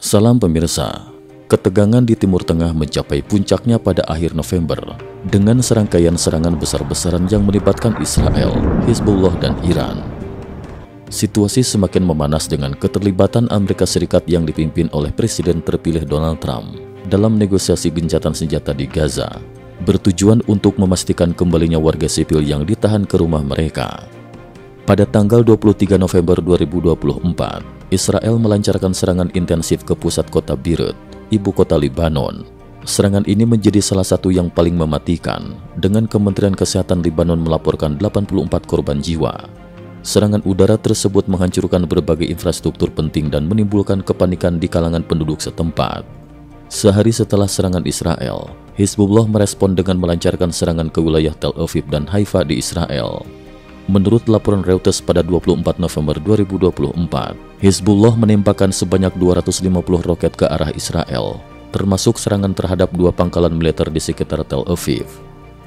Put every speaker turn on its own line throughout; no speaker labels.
Salam pemirsa, ketegangan di Timur Tengah mencapai puncaknya pada akhir November dengan serangkaian serangan besar-besaran yang melibatkan Israel, Hizbullah, dan Iran. Situasi semakin memanas dengan keterlibatan Amerika Serikat yang dipimpin oleh Presiden terpilih Donald Trump dalam negosiasi gencatan senjata di Gaza, bertujuan untuk memastikan kembalinya warga sipil yang ditahan ke rumah mereka. Pada tanggal 23 November 2024, Israel melancarkan serangan intensif ke pusat kota Beirut, ibu kota Lebanon. Serangan ini menjadi salah satu yang paling mematikan, dengan Kementerian Kesehatan Lebanon melaporkan 84 korban jiwa. Serangan udara tersebut menghancurkan berbagai infrastruktur penting dan menimbulkan kepanikan di kalangan penduduk setempat. Sehari setelah serangan Israel, Hizbullah merespon dengan melancarkan serangan ke wilayah Tel Aviv dan Haifa di Israel. Menurut laporan Reuters pada 24 November 2024, Hizbullah menembakkan sebanyak 250 roket ke arah Israel, termasuk serangan terhadap 2 pangkalan militer di sekitar Tel Aviv.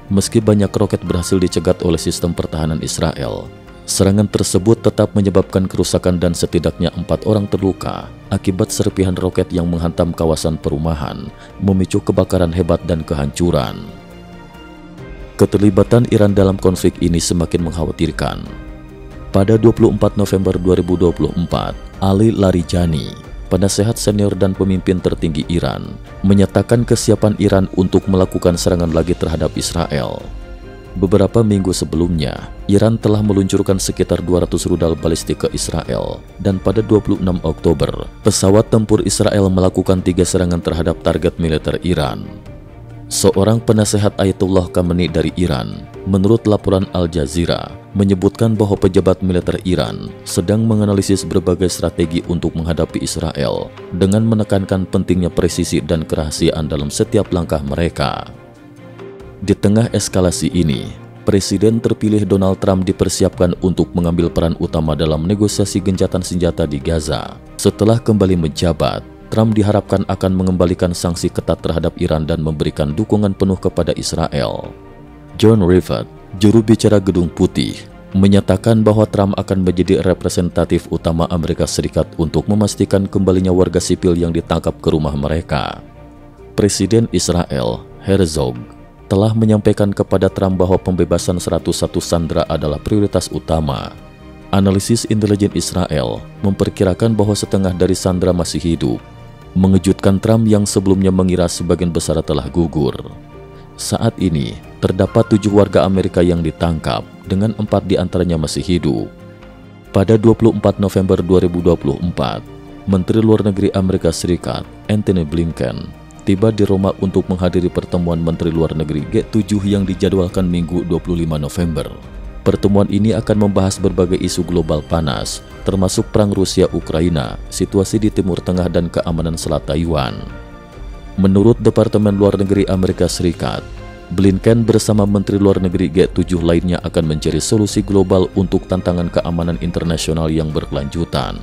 Meski banyak roket berhasil dicegat oleh sistem pertahanan Israel, serangan tersebut tetap menyebabkan kerusakan dan setidaknya 4 orang terluka akibat serpihan roket yang menghantam kawasan perumahan, memicu kebakaran hebat dan kehancuran. Keterlibatan Iran dalam konflik ini semakin mengkhawatirkan. Pada 24 November 2024, Ali Larijani, penasehat senior dan pemimpin tertinggi Iran, menyatakan kesiapan Iran untuk melakukan serangan lagi terhadap Israel. Beberapa minggu sebelumnya, Iran telah meluncurkan sekitar 200 rudal balistik ke Israel, dan pada 26 Oktober, pesawat tempur Israel melakukan 3 serangan terhadap target militer Iran. Seorang penasehat Ayatollah Khamenei dari Iran, menurut laporan Al Jazeera, menyebutkan bahwa pejabat militer Iran sedang menganalisis berbagai strategi untuk menghadapi Israel dengan menekankan pentingnya presisi dan kerahasiaan dalam setiap langkah mereka. Di tengah eskalasi ini, Presiden terpilih Donald Trump dipersiapkan untuk mengambil peran utama dalam negosiasi gencatan senjata di Gaza. Setelah kembali menjabat, Trump diharapkan akan mengembalikan sanksi ketat terhadap Iran dan memberikan dukungan penuh kepada Israel. John Rivet, juru bicara Gedung Putih, menyatakan bahwa Trump akan menjadi representatif utama Amerika Serikat untuk memastikan kembalinya warga sipil yang ditangkap ke rumah mereka. Presiden Israel, Herzog, telah menyampaikan kepada Trump bahwa pembebasan 101 sandera adalah prioritas utama. Analisis intelijen Israel memperkirakan bahwa setengah dari sandera masih hidup, mengejutkan Trump yang sebelumnya mengira sebagian besar telah gugur. Saat ini, terdapat 7 warga Amerika yang ditangkap, dengan 4 diantaranya masih hidup. Pada 24 November 2024, Menteri Luar Negeri Amerika Serikat, Antony Blinken, tiba di Roma untuk menghadiri pertemuan Menteri Luar Negeri G7 yang dijadwalkan Minggu 25 November. Pertemuan ini akan membahas berbagai isu global panas, termasuk perang Rusia-Ukraina, situasi di Timur Tengah, dan keamanan Selat Taiwan. Menurut Departemen Luar Negeri Amerika Serikat, Blinken bersama Menteri Luar Negeri G7 lainnya akan mencari solusi global untuk tantangan keamanan internasional yang berkelanjutan.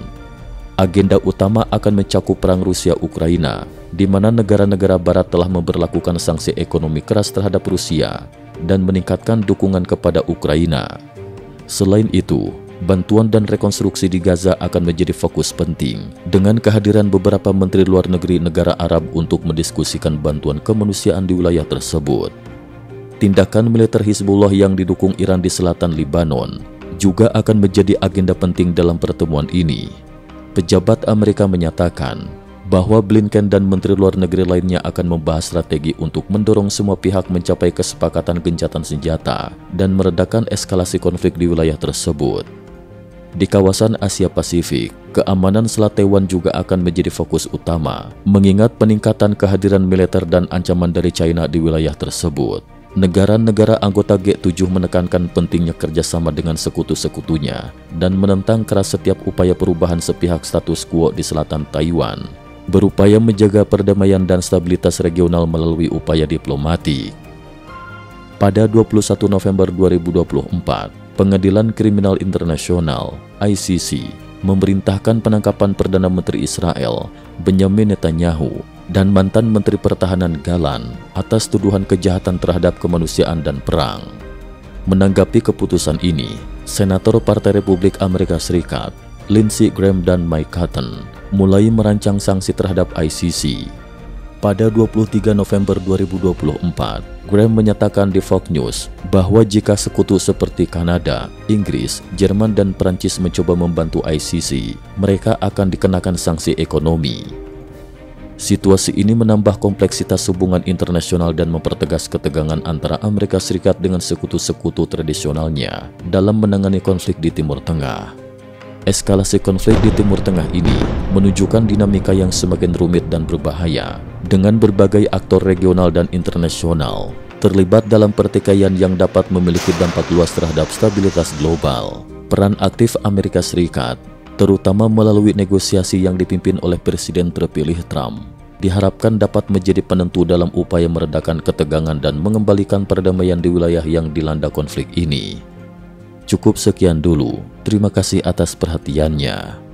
Agenda utama akan mencakup perang Rusia-Ukraina, di mana negara-negara Barat telah memberlakukan sanksi ekonomi keras terhadap Rusia dan meningkatkan dukungan kepada Ukraina. Selain itu, bantuan dan rekonstruksi di Gaza akan menjadi fokus penting, dengan kehadiran beberapa menteri luar negeri negara Arab untuk mendiskusikan bantuan kemanusiaan di wilayah tersebut. Tindakan militer Hizbullah yang didukung Iran di selatan Lebanon juga akan menjadi agenda penting dalam pertemuan ini. Pejabat Amerika menyatakan bahwa Blinken dan Menteri Luar Negeri lainnya akan membahas strategi untuk mendorong semua pihak mencapai kesepakatan gencatan senjata dan meredakan eskalasi konflik di wilayah tersebut. Di kawasan Asia Pasifik, keamanan Selat Taiwan juga akan menjadi fokus utama, mengingat peningkatan kehadiran militer dan ancaman dari China di wilayah tersebut. Negara-negara anggota G7 menekankan pentingnya kerjasama dengan sekutu-sekutunya dan menentang keras setiap upaya perubahan sepihak status quo di selatan Taiwan, berupaya menjaga perdamaian dan stabilitas regional melalui upaya diplomatik. Pada 21 November 2024, Pengadilan Kriminal Internasional (ICC) memerintahkan penangkapan Perdana Menteri Israel, Benjamin Netanyahu, dan mantan Menteri Pertahanan Gallant atas tuduhan kejahatan terhadap kemanusiaan dan perang. Menanggapi keputusan ini, Senator Partai Republik Amerika Serikat, Lindsey Graham dan Mike Cotton, mulai merancang sanksi terhadap ICC. Pada 23 November 2024, Graham menyatakan di Fox News bahwa jika sekutu seperti Kanada, Inggris, Jerman, dan Prancis mencoba membantu ICC, mereka akan dikenakan sanksi ekonomi. Situasi ini menambah kompleksitas hubungan internasional dan mempertegas ketegangan antara Amerika Serikat dengan sekutu-sekutu tradisionalnya dalam menangani konflik di Timur Tengah. Eskalasi konflik di Timur Tengah ini menunjukkan dinamika yang semakin rumit dan berbahaya, dengan berbagai aktor regional dan internasional terlibat dalam pertikaian yang dapat memiliki dampak luas terhadap stabilitas global. Peran aktif Amerika Serikat, terutama melalui negosiasi yang dipimpin oleh Presiden terpilih Trump, diharapkan dapat menjadi penentu dalam upaya meredakan ketegangan dan mengembalikan perdamaian di wilayah yang dilanda konflik ini. Cukup sekian dulu. Terima kasih atas perhatiannya.